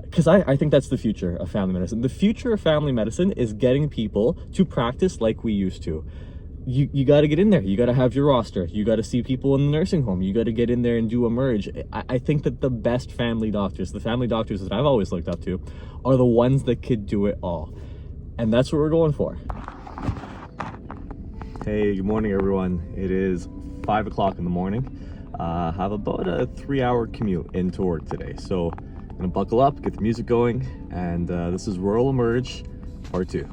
Because I think that's the future of family medicine. The future of family medicine is getting people to practice like we used to. You got to get in there. You got to have your roster. You got to see people in the nursing home. You got to get in there and do emerg. I think that the best family doctors, the family doctors that I've always looked up to, are the ones that could do it all. And that's what we're going for. Hey, good morning, everyone. It is 5 o'clock in the morning. I have about a 3-hour commute into work today. So I'm gonna buckle up, get the music going, and this is Rural Emerge Part 2.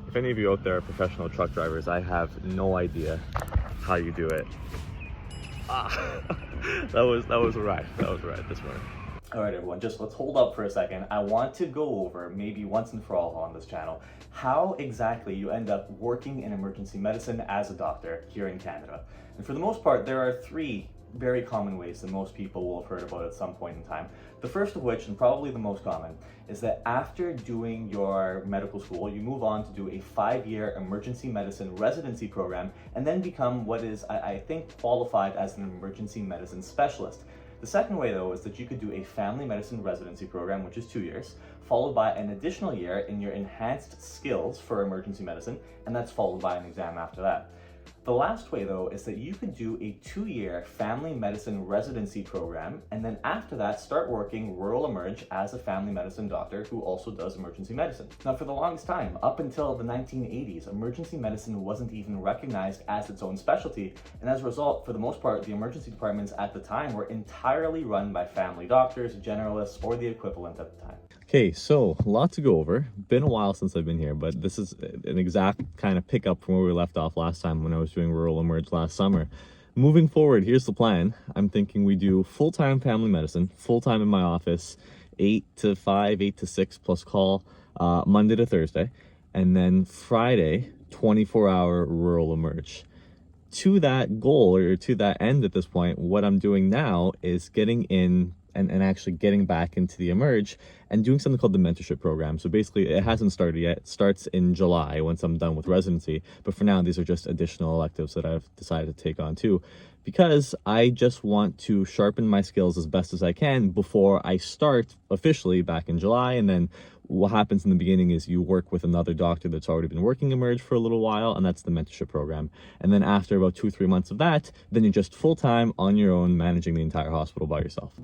If any of you out there are professional truck drivers, I have no idea how you do it. That was a ride. That was a ride this morning. All right, everyone, just let's hold up for a second. I want to go over, maybe once and for all on this channel, how exactly you end up working in emergency medicine as a doctor here in Canada. And for the most part, there are 3 very common ways that most people will have heard about at some point in time. The first of which, and probably the most common, is that after doing your medical school, you move on to do a 5-year emergency medicine residency program and then become what is, I think, qualified as an emergency medicine specialist. The second way, though, is that you could do a family medicine residency program, which is 2 years, followed by an additional year in your enhanced skills for emergency medicine, and that's followed by an exam after that. The last way, though, is that you could do a 2-year family medicine residency program, and then after that start working rural emerge as a family medicine doctor who also does emergency medicine. Now, for the longest time, up until the 1980s, emergency medicine wasn't even recognized as its own specialty, and as a result, for the most part, the emergency departments at the time were entirely run by family doctors, generalists, or the equivalent at the time. Okay, so a lot to go over. Been a while since I've been here, but this is an exact kind of pickup from where we left off last time when I was doing rural emerge last summer. Moving forward, here's the plan. I'm thinking we do full-time family medicine, full-time in my office, 8 to 5, 8 to 6 plus call, Monday to Thursday, and then Friday, 24-hour rural emerge. To that goal, or to that end at this point, what I'm doing now is getting in and actually getting back into the emerge and doing something called the mentorship program. So basically, it hasn't started yet. It starts in July once I'm done with residency. But for now, these are just additional electives that I've decided to take on too, because I just want to sharpen my skills as best as I can before I start officially back in July. And then what happens in the beginning is you work with another doctor that's already been working emerge for a little while, and that's the mentorship program. And then after about 2-3 months of that, then you're just full-time on your own, managing the entire hospital by yourself.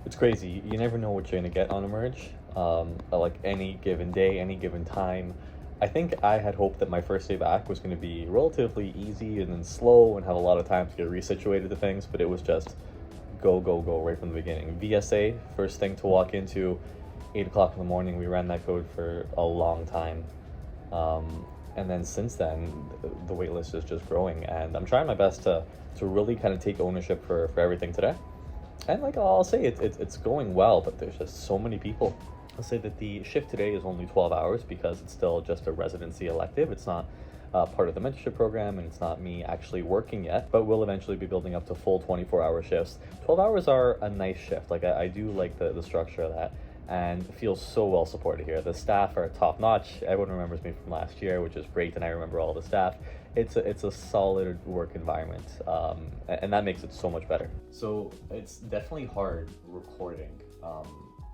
It's crazy. You never know what you're gonna get on emerge. Like any given day, any given time. I think I had hoped that my first day back was gonna be relatively easy and then slow and have a lot of time to get resituated to things, but it was just go, go, go right from the beginning. VSA, first thing to walk into, 8 o'clock in the morning. We ran that code for a long time. And then since then, the wait list is just growing, and I'm trying my best to really kind of take ownership for everything today. And like I'll say, it's going well, but there's just so many people. I'll say that the shift today is only 12 hours because it's still just a residency elective. It's not part of the mentorship program, and it's not me actually working yet, but we'll eventually be building up to full 24-hour shifts. 12 hours are a nice shift. Like I do like the structure of that, and feel so well supported here. The staff are top notch. Everyone remembers me from last year, which is great, and I remember all the staff. It's a solid work environment, and that makes it so much better. So it's definitely hard recording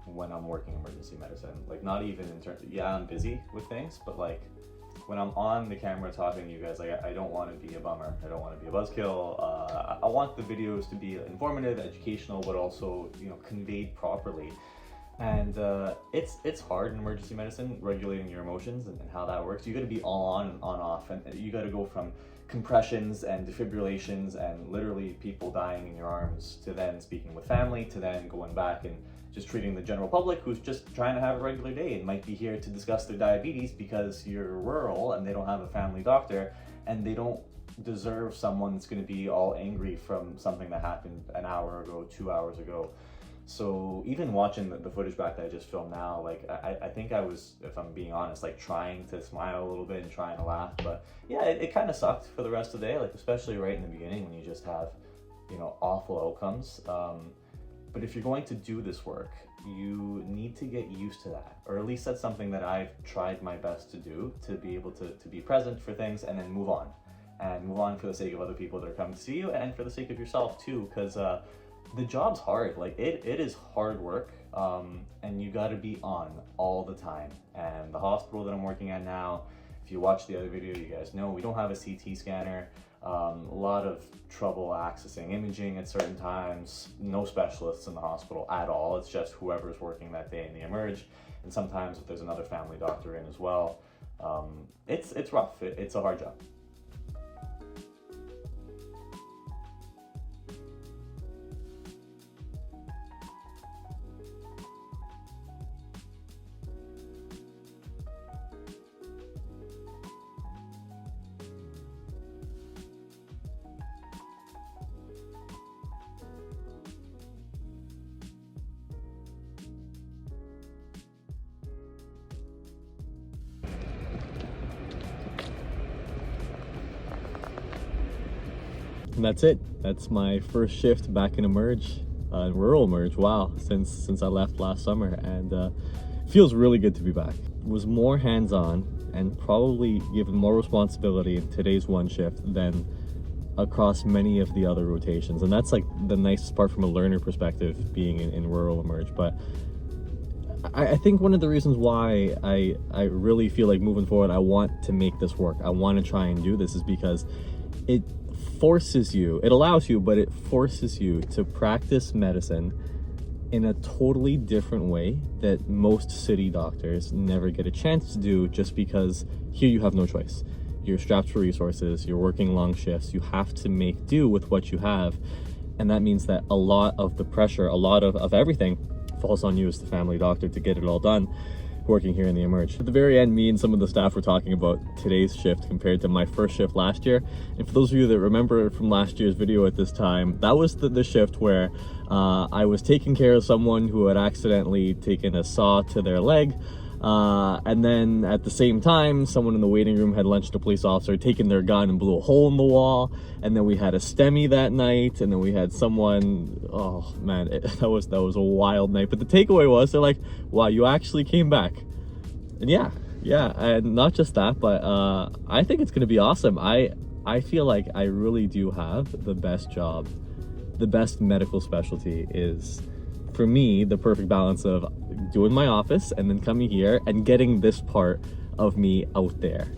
when I'm working emergency medicine. Like, not even in terms of, yeah, I'm busy with things, but like when I'm on the camera talking to you guys, like I don't want to be a bummer. I don't want to be a buzzkill. I want the videos to be informative, educational, but also, you know, conveyed properly. And it's hard in emergency medicine, regulating your emotions and how that works. You got to be all on and on off, and you got to go from compressions and defibrillations and literally people dying in your arms to then speaking with family to then going back and just treating the general public who's just trying to have a regular day and might be here to discuss their diabetes because you're rural and they don't have a family doctor, and they don't deserve someone that's going to be all angry from something that happened an hour ago, 2 hours ago. So even watching the footage back that I just filmed now, like I think I was, if I'm being honest, like trying to smile a little bit and trying to laugh. But yeah, it kind of sucked for the rest of the day, like especially right in the beginning when you just have, you know, awful outcomes. But if you're going to do this work, you need to get used to that, or at least that's something that I've tried my best to do, to be able to be present for things and then move on. And move on for the sake of other people that are coming to see you, and for the sake of yourself too, because the job's hard. Like it is hard work, and you got to be on all the time. And the hospital that I'm working at now, if you watch the other video, you guys know we don't have a CT scanner. A lot of trouble accessing imaging at certain times. No specialists in the hospital at all. It's just whoever's working that day in the emerg, and sometimes if there's another family doctor in as well. It's rough. It's a hard job. And that's it. That's my first shift back in emerg, in rural emerg. Wow, since I left last summer, and feels really good to be back. Was more hands-on and probably given more responsibility in today's one shift than across many of the other rotations. And that's like the nicest part from a learner perspective, being in rural emerg. But I think one of the reasons why I really feel like moving forward, I want to make this work, I want to try and do this, is because it forces you, it allows you, but it forces you to practice medicine in a totally different way that most city doctors never get a chance to do, just because here you have no choice. You're strapped for resources, you're working long shifts, you have to make do with what you have. And that means that a lot of the pressure, a lot of everything falls on you as the family doctor to get it all done, working here in the emerg. At the very end, me and some of the staff were talking about today's shift compared to my first shift last year. And for those of you that remember from last year's video at this time, that was the shift where I was taking care of someone who had accidentally taken a saw to their leg. And then at the same time, someone in the waiting room had lunched a police officer, taken their gun and blew a hole in the wall. And then we had a STEMI that night, and then we had someone, oh man, that was a wild night. But the takeaway was, they're like, wow, you actually came back. And yeah, and not just that, but I think it's gonna be awesome. I feel like I really do have the best job. The best medical specialty is, for me, the perfect balance of doing my office and then coming here and getting this part of me out there.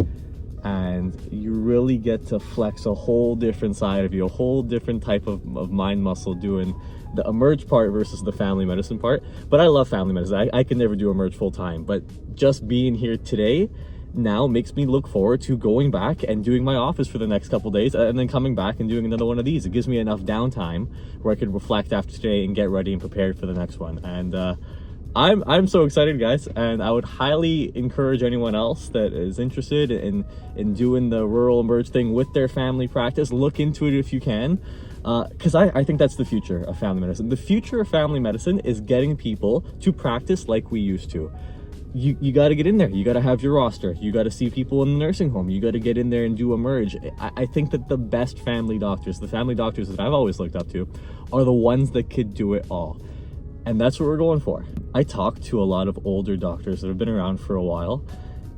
And you really get to flex a whole different side of you, a whole different type of mind muscle, doing the emerg part versus the family medicine part. But I love family medicine. I could never do emerg full time, but just being here today now makes me look forward to going back and doing my office for the next couple days, and then coming back and doing another one of these. It gives me enough downtime where I could reflect after today and get ready and prepared for the next one. And I'm so excited, guys, and I would highly encourage anyone else that is interested in doing the rural emerg thing with their family practice. Look into it if you can, because I think that's the future of family medicine. The future of family medicine is getting people to practice like we used to. You got to get in there. You got to have your roster. You got to see people in the nursing home. You got to get in there and do emerg. I think that the best family doctors, the family doctors that I've always looked up to, are the ones that could do it all. And that's what we're going for. I talked to a lot of older doctors that have been around for a while,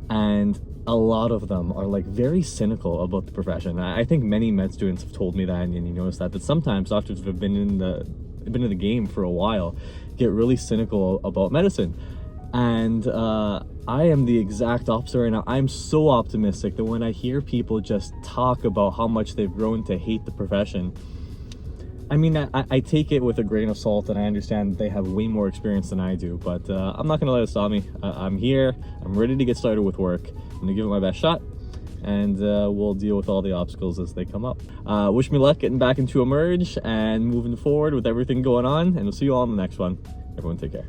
and a lot of them are like very cynical about the profession. I think many med students have told me that, and you notice that sometimes doctors that have been in the game for a while get really cynical about medicine. And I am the exact opposite right now. I'm so optimistic that when I hear people just talk about how much they've grown to hate the profession, I mean, I take it with a grain of salt, and I understand they have way more experience than I do, but I'm not gonna let it stop me. I'm here, I'm ready to get started with work. I'm gonna give it my best shot, and we'll deal with all the obstacles as they come up. Wish me luck getting back into emerg and moving forward with everything going on, and we'll see you all in the next one. Everyone take care.